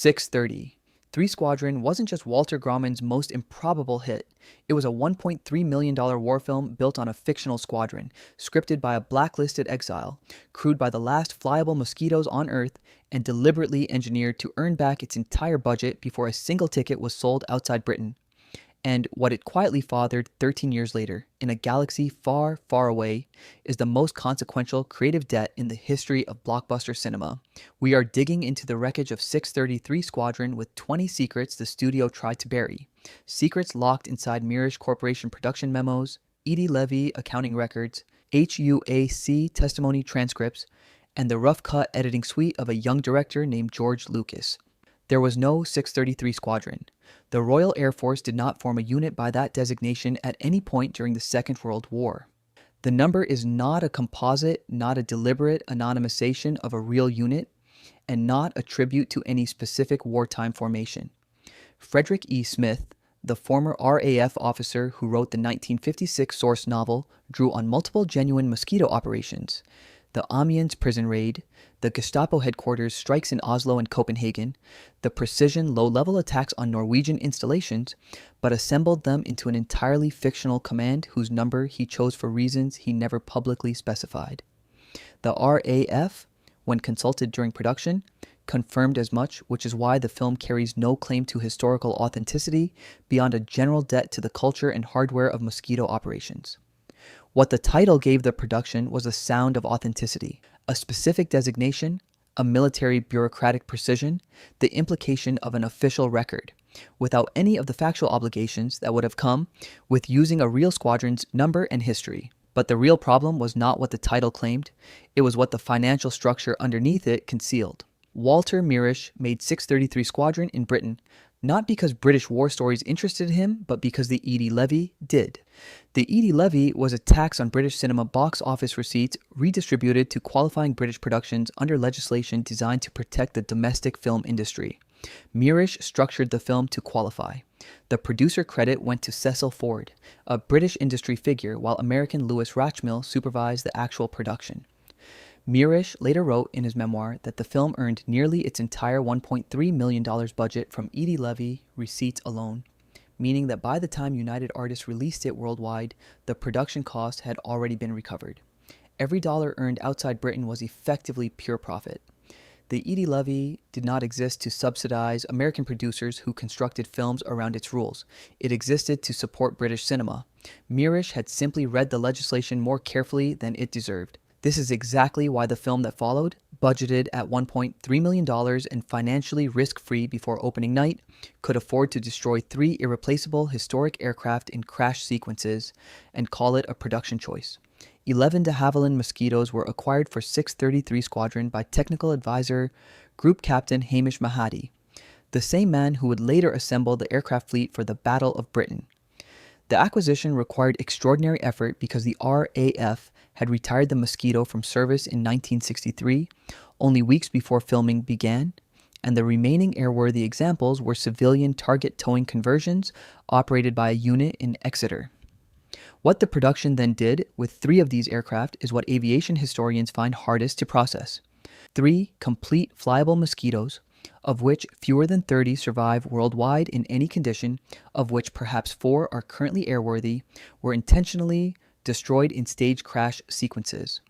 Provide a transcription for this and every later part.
630. Three Squadron wasn't just Walter Grauman's most improbable hit. It was a $1.3 million war film built on a fictional squadron, scripted by a blacklisted exile, crewed by the last flyable mosquitoes on Earth, and deliberately engineered to earn back its entire budget before a single ticket was sold outside Britain. And what it quietly fathered 13 years later, in a galaxy far, far away, is the most consequential creative debt in the history of blockbuster cinema. We are digging into the wreckage of 633 Squadron with 20 secrets the studio tried to bury. Secrets locked inside Mirish Corporation production memos, Edie Levy accounting records, HUAC testimony transcripts, and the rough-cut editing suite of a young director named George Lucas. There was no 633 Squadron. The Royal Air Force did not form a unit by that designation at any point during the Second World War. The number is not a composite, not a deliberate anonymization of a real unit, and not a tribute to any specific wartime formation. Frederick E. Smith, the former RAF officer who wrote the 1956 source novel, drew on multiple genuine mosquito operations. The Amiens prison raid, the Gestapo headquarters strikes in Oslo and Copenhagen, the precision low-level attacks on Norwegian installations, but assembled them into an entirely fictional command whose number he chose for reasons he never publicly specified. The RAF, when consulted during production, confirmed as much, which is why the film carries no claim to historical authenticity beyond a general debt to the culture and hardware of mosquito operations. What the title gave the production was a sound of authenticity, a specific designation, a military bureaucratic precision, the implication of an official record, without any of the factual obligations that would have come with using a real squadron's number and history. But the real problem was not what the title claimed, it was what the financial structure underneath it concealed. Walter Mirish made 633 Squadron in Britain, not because British war stories interested him, but because the Edie Levy did. The Edie Levy was a tax on British cinema box office receipts redistributed to qualifying British productions under legislation designed to protect the domestic film industry. Mirish structured the film to qualify. The producer credit went to Cecil Ford, a British industry figure, while American Louis Rachmil supervised the actual production. Mirish later wrote in his memoir that the film earned nearly its entire $1.3 million budget from Edie Levy receipts alone, meaning that by the time United Artists released it worldwide, the production cost had already been recovered. Every dollar earned outside Britain was effectively pure profit. The Edie Levy did not exist to subsidize American producers who constructed films around its rules. It existed to support British cinema. Mirish had simply read the legislation more carefully than it deserved. This is exactly why the film that followed, budgeted at $1.3 million and financially risk-free before opening night, could afford to destroy 3 irreplaceable historic aircraft in crash sequences and call it a production choice. 11 de Havilland Mosquitoes were acquired for 633 Squadron by technical advisor Group Captain Hamish Mahadi, the same man who would later assemble the aircraft fleet for the Battle of Britain. The acquisition required extraordinary effort because the RAF had retired the Mosquito from service in 1963, only weeks before filming began, and the remaining airworthy examples were civilian target towing conversions operated by a unit in Exeter. What the production then did with 3 of these aircraft is what aviation historians find hardest to process. 3 complete flyable Mosquitoes, of which fewer than 30 survive worldwide in any condition, of which perhaps 4 are currently airworthy, were intentionally destroyed in stage crash sequences.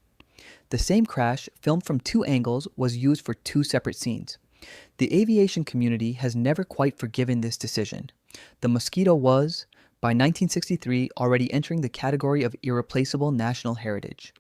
The same crash, filmed from 2 angles, was used for 2 separate scenes. The aviation community has never quite forgiven this decision. The Mosquito was, by 1963, already entering the category of irreplaceable national heritage.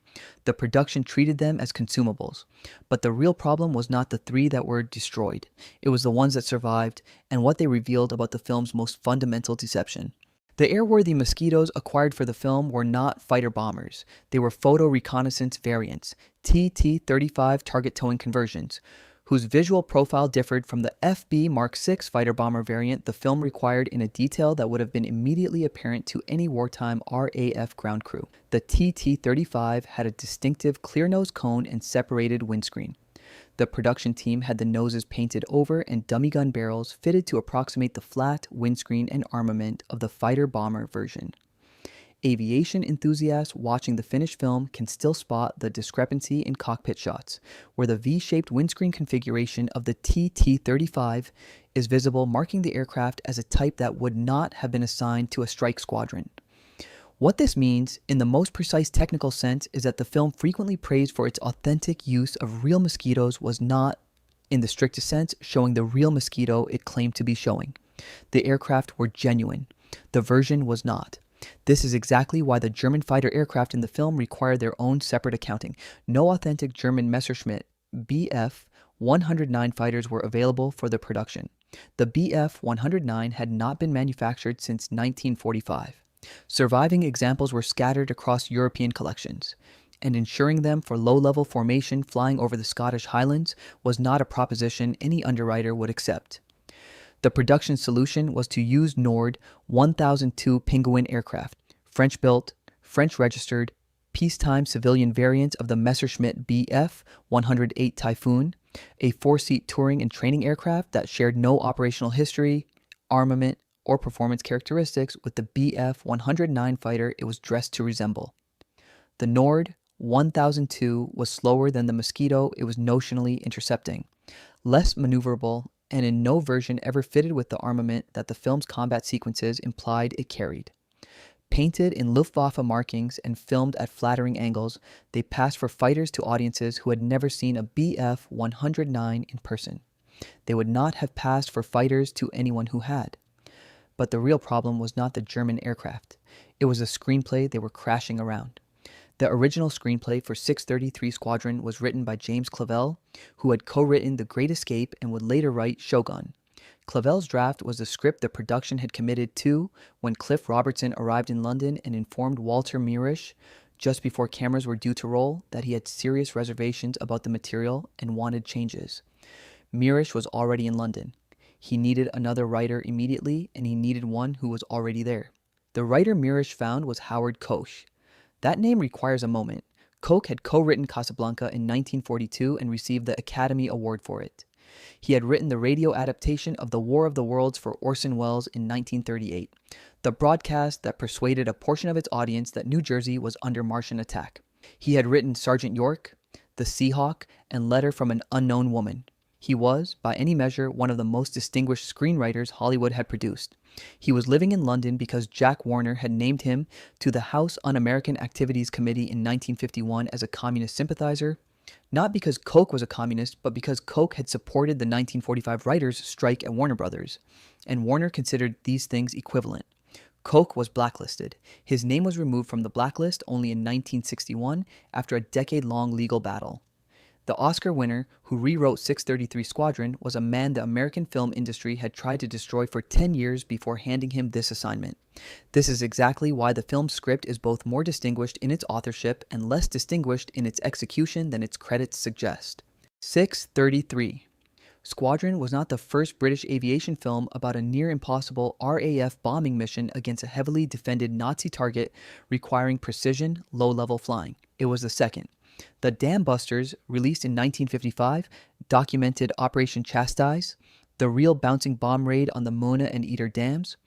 The production treated them as consumables, but the real problem was not the 3 that were destroyed. It was the ones that survived and what they revealed about the film's most fundamental deception. The airworthy Mosquitoes acquired for the film were not fighter bombers. They were photo reconnaissance variants, TT-35 target towing conversions, whose visual profile differed from the FB Mark VI fighter bomber variant the film required in a detail that would have been immediately apparent to any wartime RAF ground crew. The TT-35 had a distinctive clear nose cone and separated windscreen. The production team had the noses painted over and dummy gun barrels fitted to approximate the flat windscreen and armament of the fighter bomber version. Aviation enthusiasts watching the finished film can still spot the discrepancy in cockpit shots, where the V-shaped windscreen configuration of the TT-35 is visible, marking the aircraft as a type that would not have been assigned to a strike squadron. What this means, in the most precise technical sense, is that the film, frequently praised for its authentic use of real mosquitoes, was not, in the strictest sense, showing the real mosquito it claimed to be showing. The aircraft were genuine. The version was not. This is exactly why the German fighter aircraft in the film required their own separate accounting. No authentic German Messerschmitt Bf 109 fighters were available for the production. The Bf 109 had not been manufactured since 1945. Surviving examples were scattered across European collections, and insuring them for low-level formation flying over the Scottish Highlands was not a proposition any underwriter would accept. The production solution was to use Nord 1002 Penguin aircraft, French-built, French-registered, peacetime civilian variants of the Messerschmitt Bf 108 Typhoon, a four-seat touring and training aircraft that shared no operational history, armament, or performance characteristics with the Bf 109 fighter it was dressed to resemble. The Nord 1002 was slower than the Mosquito it was notionally intercepting, less maneuverable, and in no version ever fitted with the armament that the film's combat sequences implied it carried. Painted in Luftwaffe markings and filmed at flattering angles, they passed for fighters to audiences who had never seen a Bf 109 in person. They would not have passed for fighters to anyone who had. But the real problem was not the German aircraft. It was the screenplay they were crashing around. The original screenplay for 633 Squadron was written by James Clavell, who had co-written The Great Escape and would later write Shogun. Clavell's draft was the script the production had committed to when Cliff Robertson arrived in London and informed Walter Mirisch, just before cameras were due to roll, that he had serious reservations about the material and wanted changes. Mirisch was already in London. He needed another writer immediately, and he needed one who was already there. The writer Mirisch found was Howard Koch. That name requires a moment. Koch had co-written Casablanca in 1942 and received the Academy Award for it. He had written the radio adaptation of The War of the Worlds for Orson Welles in 1938, the broadcast that persuaded a portion of its audience that New Jersey was under Martian attack. He had written Sergeant York, The Seahawk, and Letter from an Unknown Woman. He was, by any measure, one of the most distinguished screenwriters Hollywood had produced. He was living in London because Jack Warner had named him to the House Un-American Activities Committee in 1951 as a communist sympathizer, not because Koch was a communist, but because Koch had supported the 1945 writers' strike at Warner Brothers, and Warner considered these things equivalent. Koch was blacklisted. His name was removed from the blacklist only in 1961 after a decade-long legal battle. The Oscar winner who rewrote 633 Squadron was a man the American film industry had tried to destroy for 10 years before handing him this assignment. This is exactly why the film's script is both more distinguished in its authorship and less distinguished in its execution than its credits suggest. 633. Squadron was not the first British aviation film about a near-impossible RAF bombing mission against a heavily defended Nazi target requiring precision, low-level flying. It was the second. The Dam Busters, released in 1955, documented Operation Chastise, the real bouncing bomb raid on the Mona and Eder dams,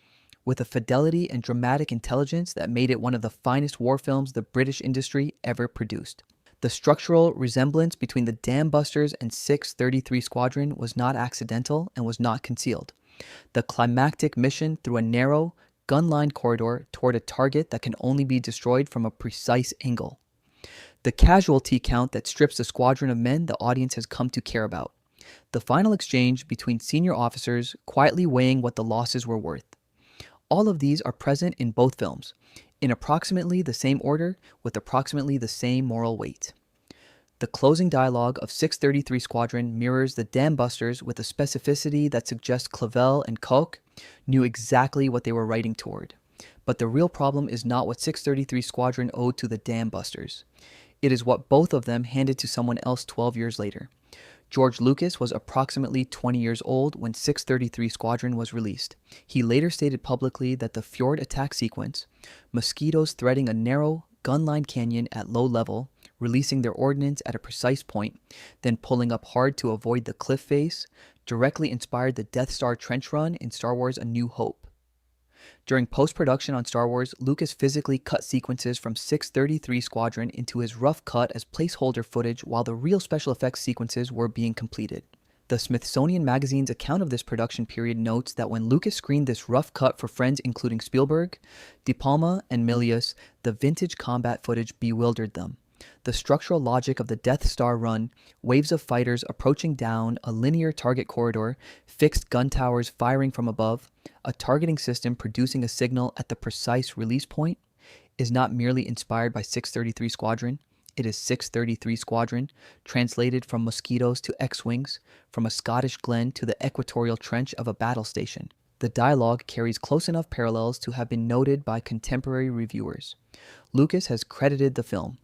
with a fidelity and dramatic intelligence that made it one of the finest war films the British industry ever produced. The structural resemblance between the Dam Busters and 633 Squadron was not accidental and was not concealed. The climactic mission through a narrow, gun-lined corridor toward a target that can only be destroyed from a precise angle. The casualty count that strips the squadron of men the audience has come to care about. The final exchange between senior officers quietly weighing what the losses were worth. All of these are present in both films, in approximately the same order with approximately the same moral weight. The closing dialogue of 633 Squadron mirrors the Dam Busters with a specificity that suggests Clavell and Koch knew exactly what they were writing toward. But the real problem is not what 633 Squadron owed to the Dam Busters. It is what both of them handed to someone else 12 years later. George Lucas was approximately 20 years old when 633 Squadron was released. He later stated publicly that the fjord attack sequence, mosquitoes threading a narrow, gun-lined canyon at low level, releasing their ordnance at a precise point, then pulling up hard to avoid the cliff face, directly inspired the Death Star trench run in Star Wars A New Hope. During post-production on Star Wars, Lucas physically cut sequences from 633 Squadron into his rough cut as placeholder footage while the real special effects sequences were being completed. The Smithsonian Magazine's account of this production period notes that when Lucas screened this rough cut for friends including Spielberg, De Palma, and Milius, the vintage combat footage bewildered them. The structural logic of the Death Star run, waves of fighters approaching down a linear target corridor, fixed gun towers firing from above, a targeting system producing a signal at the precise release point, is not merely inspired by 633 Squadron. It is 633 Squadron, translated from mosquitoes to X-Wings, from a Scottish glen to the equatorial trench of a battle station. The dialogue carries close enough parallels to have been noted by contemporary reviewers. Lucas has credited the film.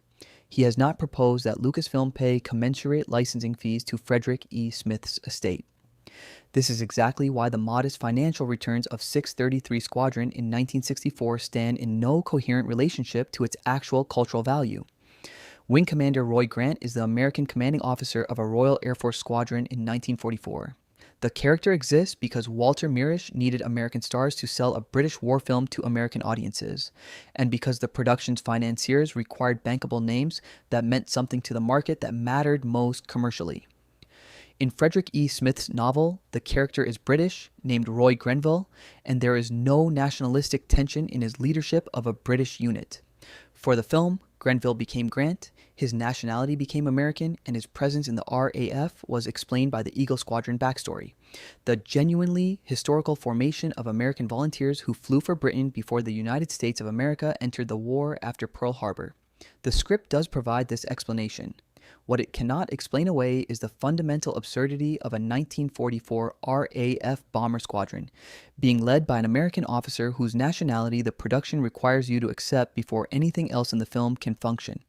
He has not proposed that Lucasfilm pay commensurate licensing fees to Frederick E. Smith's estate. This is exactly why the modest financial returns of 633 Squadron in 1964 stand in no coherent relationship to its actual cultural value. Wing Commander Roy Grant is the American commanding officer of a Royal Air Force squadron in 1944. The character exists because Walter Mirisch needed American stars to sell a British war film to American audiences, and because the production's financiers required bankable names that meant something to the market that mattered most commercially. In Frederick E. Smith's novel, the character is British, named Roy Grenville, and there is no nationalistic tension in his leadership of a British unit. For the film, Grenville became Grant, his nationality became American, and his presence in the RAF was explained by the Eagle Squadron backstory, the genuinely historical formation of American volunteers who flew for Britain before the United States of America entered the war after Pearl Harbor. The script does provide this explanation. What it cannot explain away is the fundamental absurdity of a 1944 RAF bomber squadron, being led by an American officer whose nationality the production requires you to accept before anything else in the film can function.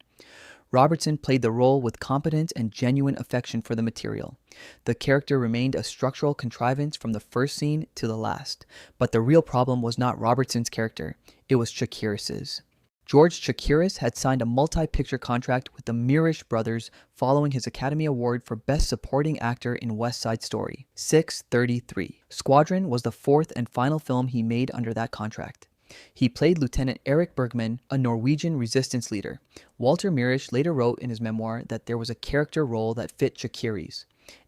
Robertson played the role with competence and genuine affection for the material. The character remained a structural contrivance from the first scene to the last, but the real problem was not Robertson's character, it was Chakiris's. George Chakiris had signed a multi-picture contract with the Mirisch brothers following his Academy Award for Best Supporting Actor in West Side Story. 633. Squadron was the fourth and final film he made under that contract. He played Lieutenant Eric Bergman, a Norwegian resistance leader. Walter Mirisch later wrote in his memoir that there was a character role that fit Chakiris,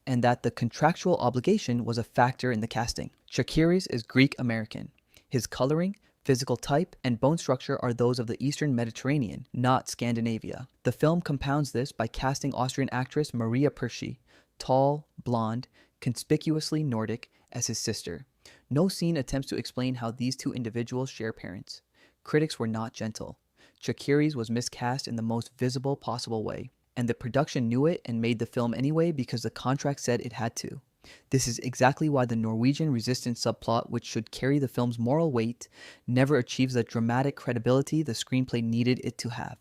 and that the contractual obligation was a factor in the casting. Chakiris is Greek-American. His coloring, physical type, and bone structure are those of the Eastern Mediterranean, not Scandinavia. The film compounds this by casting Austrian actress Maria Perschi, tall, blonde, conspicuously Nordic, as his sister. No scene attempts to explain how these two individuals share parents. Critics were not gentle. Chakiris was miscast in the most visible possible way, and the production knew it and made the film anyway because the contract said it had to. This is exactly why the Norwegian resistance subplot, which should carry the film's moral weight, never achieves the dramatic credibility the screenplay needed it to have.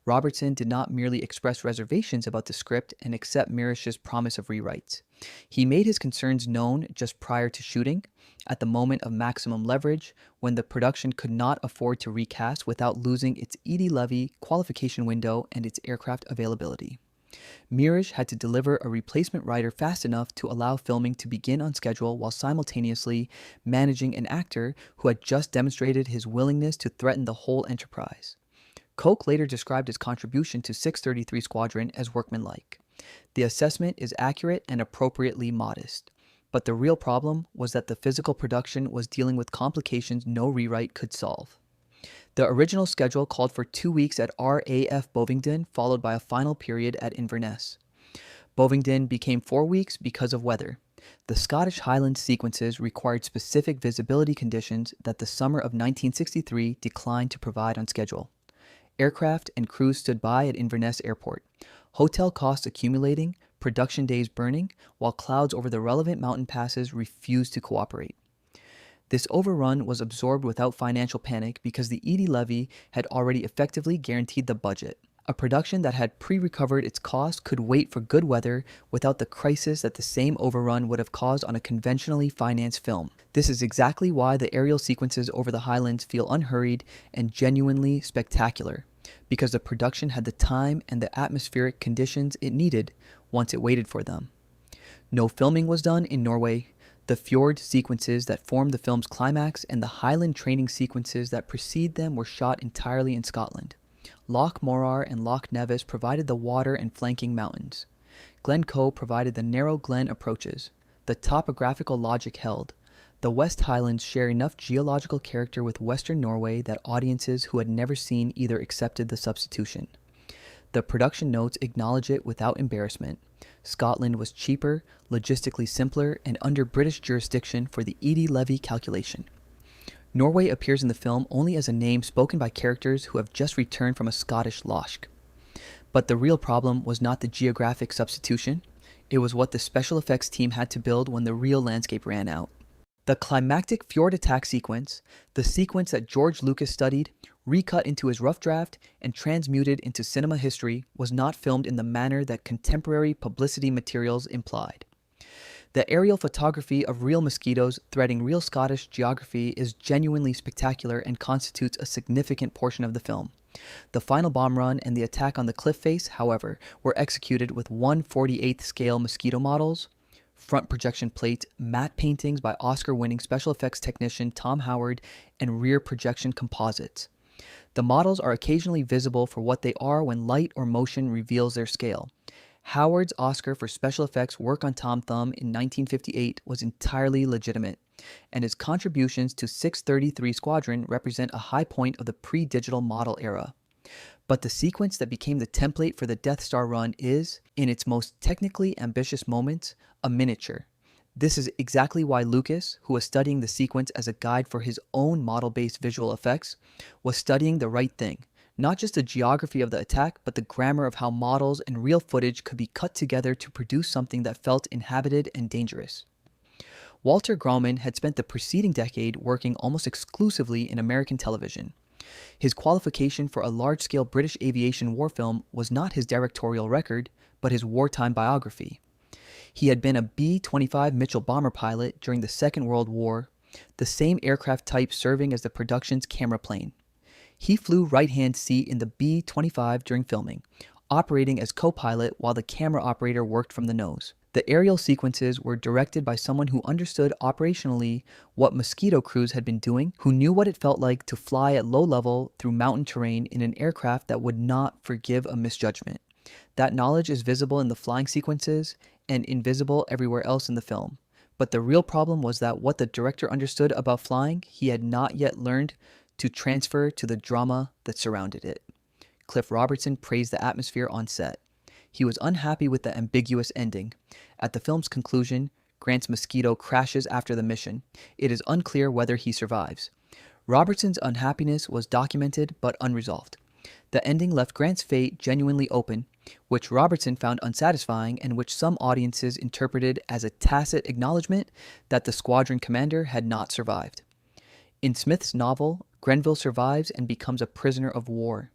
Robertson did not merely express reservations about the script and accept Mirisch's promise of rewrites. He made his concerns known just prior to shooting, at the moment of maximum leverage, when the production could not afford to recast without losing its Edie Levy qualification window and its aircraft availability. Mirisch had to deliver a replacement writer fast enough to allow filming to begin on schedule while simultaneously managing an actor who had just demonstrated his willingness to threaten the whole enterprise. Koch later described his contribution to 633 Squadron as workmanlike. The assessment is accurate and appropriately modest, but the real problem was that the physical production was dealing with complications no rewrite could solve. The original schedule called for 2 weeks at RAF Bovingdon, followed by a final period at Inverness. Bovingdon became 4 weeks because of weather. The Scottish Highlands sequences required specific visibility conditions that the summer of 1963 declined to provide on schedule. Aircraft and crews stood by at Inverness Airport, hotel costs accumulating, production days burning, while clouds over the relevant mountain passes refused to cooperate. This overrun was absorbed without financial panic because the Edie Levy had already effectively guaranteed the budget. A production that had pre-recovered its cost could wait for good weather without the crisis that the same overrun would have caused on a conventionally financed film. This is exactly why the aerial sequences over the Highlands feel unhurried and genuinely spectacular, because the production had the time and the atmospheric conditions it needed once it waited for them. No filming was done in Norway. The fjord sequences that form the film's climax and the Highland training sequences that precede them were shot entirely in Scotland. Loch Morar and Loch Nevis provided the water and flanking mountains. Glencoe provided the narrow glen approaches. The topographical logic held. The West Highlands share enough geological character with Western Norway that audiences who had never seen either accepted the substitution. The production notes acknowledge it without embarrassment. Scotland was cheaper, logistically simpler, and under British jurisdiction for the Eadie levy calculation. Norway appears in the film only as a name spoken by characters who have just returned from a Scottish loch. But the real problem was not the geographic substitution. It was what the special effects team had to build when the real landscape ran out. The climactic fjord attack sequence, the sequence that George Lucas studied, recut into his rough draft, and transmuted into cinema history, was not filmed in the manner that contemporary publicity materials implied. The aerial photography of real mosquitoes threading real Scottish geography is genuinely spectacular and constitutes a significant portion of the film. The final bomb run and the attack on the cliff face, however, were executed with 1/48th scale mosquito models, front projection plate, matte paintings by Oscar-winning special effects technician Tom Howard, and rear projection composites. The models are occasionally visible for what they are when light or motion reveals their scale. Howard's Oscar for special effects work on Tom Thumb in 1958 was entirely legitimate, and his contributions to 633 Squadron represent a high point of the pre-digital model era. But the sequence that became the template for the Death Star run is, in its most technically ambitious moments, a miniature. This is exactly why Lucas, who was studying the sequence as a guide for his own model-based visual effects, was studying the right thing. Not just the geography of the attack, but the grammar of how models and real footage could be cut together to produce something that felt inhabited and dangerous. Walter Grauman had spent the preceding decade working almost exclusively in American television. His qualification for a large-scale British aviation war film was not his directorial record, but his wartime biography. He had been a B-25 Mitchell bomber pilot during the Second World War, the same aircraft type serving as the production's camera plane. He flew right-hand seat in the B-25 during filming, operating as co-pilot while the camera operator worked from the nose. The aerial sequences were directed by someone who understood operationally what mosquito crews had been doing, who knew what it felt like to fly at low level through mountain terrain in an aircraft that would not forgive a misjudgment. That knowledge is visible in the flying sequences and invisible everywhere else in the film. But the real problem was that what the director understood about flying, he had not yet learned to transfer to the drama that surrounded it. Cliff Robertson praised the atmosphere on set. He was unhappy with the ambiguous ending. At the film's conclusion, Grant's mosquito crashes after the mission. It is unclear whether he survives. Robertson's unhappiness was documented but unresolved. The ending left Grant's fate genuinely open, which Robertson found unsatisfying and which some audiences interpreted as a tacit acknowledgement that the squadron commander had not survived. In Smith's novel, Grenville survives and becomes a prisoner of war.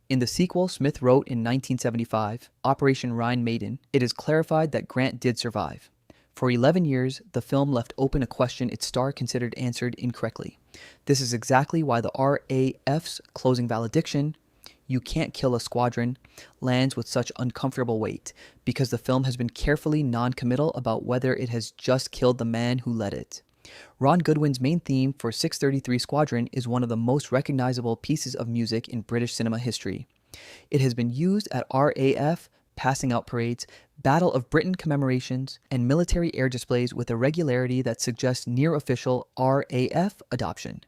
In the sequel Smith wrote in 1975, Operation Rhine Maiden, it is clarified that Grant did survive. For 11 years, the film left open a question its star considered answered incorrectly. This is exactly why the RAF's closing valediction, "You can't kill a squadron," lands with such uncomfortable weight, because the film has been carefully non-committal about whether it has just killed the man who led it. Ron Goodwin's main theme for 633 Squadron is one of the most recognizable pieces of music in British cinema history. It has been used at RAF passing out parades, Battle of Britain commemorations, and military air displays with a regularity that suggests near-official RAF adoption.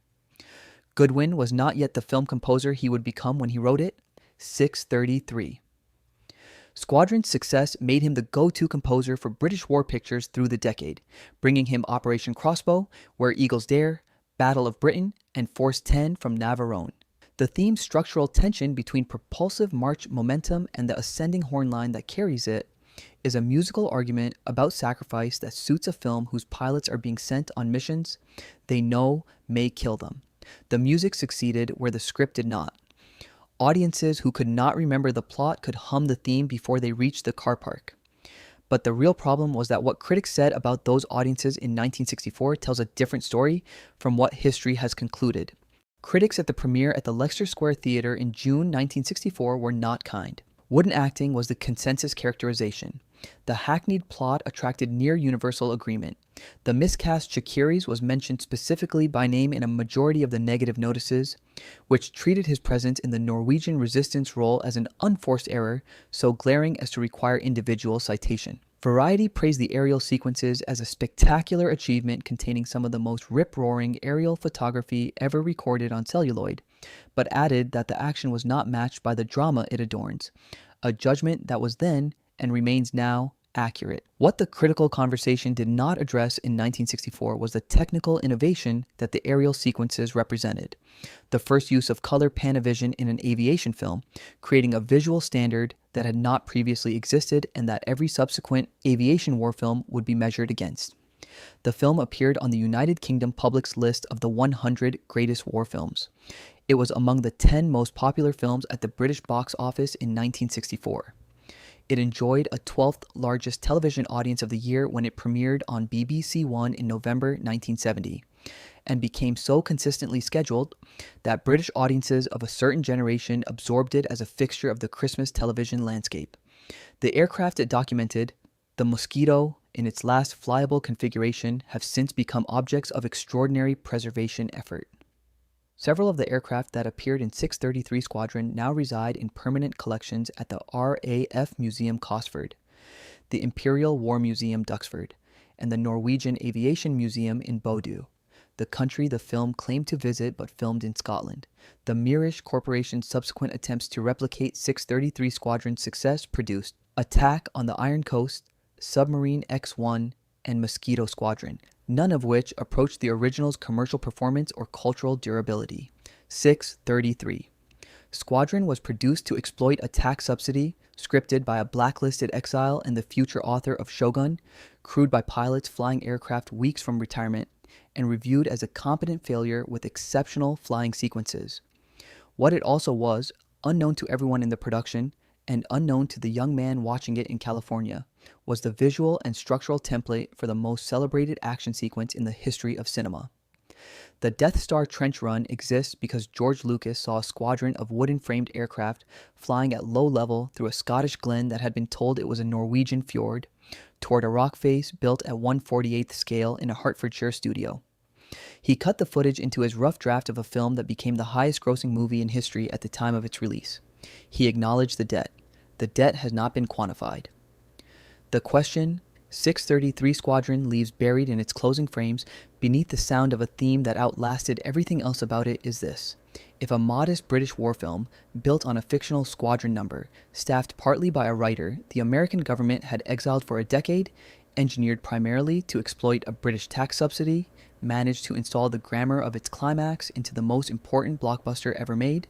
Goodwin was not yet the film composer he would become when he wrote it. 633. Squadron's success made him the go-to composer for British war pictures through the decade, bringing him Operation Crossbow, Where Eagles Dare, Battle of Britain, and Force 10 from Navarone. The theme's structural tension between propulsive march momentum and the ascending horn line that carries it is a musical argument about sacrifice that suits a film whose pilots are being sent on missions they know may kill them. The music succeeded where the script did not. Audiences who could not remember the plot could hum the theme before they reached the car park. But the real problem was that what critics said about those audiences in 1964 tells a different story from what history has concluded. Critics at the premiere at the Leicester Square Theatre in June 1964 were not kind. Wooden acting was the consensus characterization. The hackneyed plot attracted near universal agreement. The miscast Chakiris was mentioned specifically by name in a majority of the negative notices, which treated his presence in the Norwegian resistance role as an unforced error, so glaring as to require individual citation. Variety praised the aerial sequences as a spectacular achievement containing some of the most rip-roaring aerial photography ever recorded on celluloid, but added that the action was not matched by the drama it adorns, a judgment that was then, and remains now, accurate. What the critical conversation did not address in 1964 was the technical innovation that the aerial sequences represented. The first use of color panavision in an aviation film, creating a visual standard that had not previously existed and that every subsequent aviation war film would be measured against. The film appeared on the United Kingdom public's list of the 100 greatest war films. It was among the 10 most popular films at the British box office in 1964. It enjoyed a 12th largest television audience of the year when it premiered on BBC One in November 1970, and became so consistently scheduled that British audiences of a certain generation absorbed it as a fixture of the Christmas television landscape. The aircraft it documented, the Mosquito, in its last flyable configuration, have since become objects of extraordinary preservation effort. Several of the aircraft that appeared in 633 Squadron now reside in permanent collections at the RAF Museum Cosford, the Imperial War Museum Duxford, and the Norwegian Aviation Museum in Bodø, the country the film claimed to visit but filmed in Scotland. The Mirish Corporation's subsequent attempts to replicate 633 Squadron's success produced Attack on the Iron Coast, Submarine X-1, and Mosquito Squadron, none of which approached the original's commercial performance or cultural durability. 633. Squadron was produced to exploit a tax subsidy, scripted by a blacklisted exile and the future author of Shogun, crewed by pilots flying aircraft weeks from retirement, and reviewed as a competent failure with exceptional flying sequences. What it also was, unknown to everyone in the production, and unknown to the young man watching it in California, was the visual and structural template for the most celebrated action sequence in the history of cinema. The Death Star trench run exists because George Lucas saw a squadron of wooden-framed aircraft flying at low level through a Scottish glen that had been told it was a Norwegian fjord, toward a rock face built at 1/48th scale in a Hertfordshire studio. He cut the footage into his rough draft of a film that became the highest-grossing movie in history at the time of its release. He acknowledged the debt. The debt has not been quantified. The question 633 Squadron leaves buried in its closing frames beneath the sound of a theme that outlasted everything else about it is this. If a modest British war film, built on a fictional squadron number, staffed partly by a writer, the American government had exiled for a decade, engineered primarily to exploit a British tax subsidy, managed to install the grammar of its climax into the most important blockbuster ever made,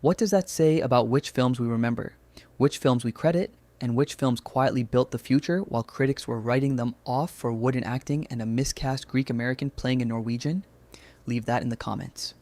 what does that say about which films we remember, which films we credit, and which films quietly built the future while critics were writing them off for wooden acting and a miscast Greek American playing a Norwegian? Leave that in the comments.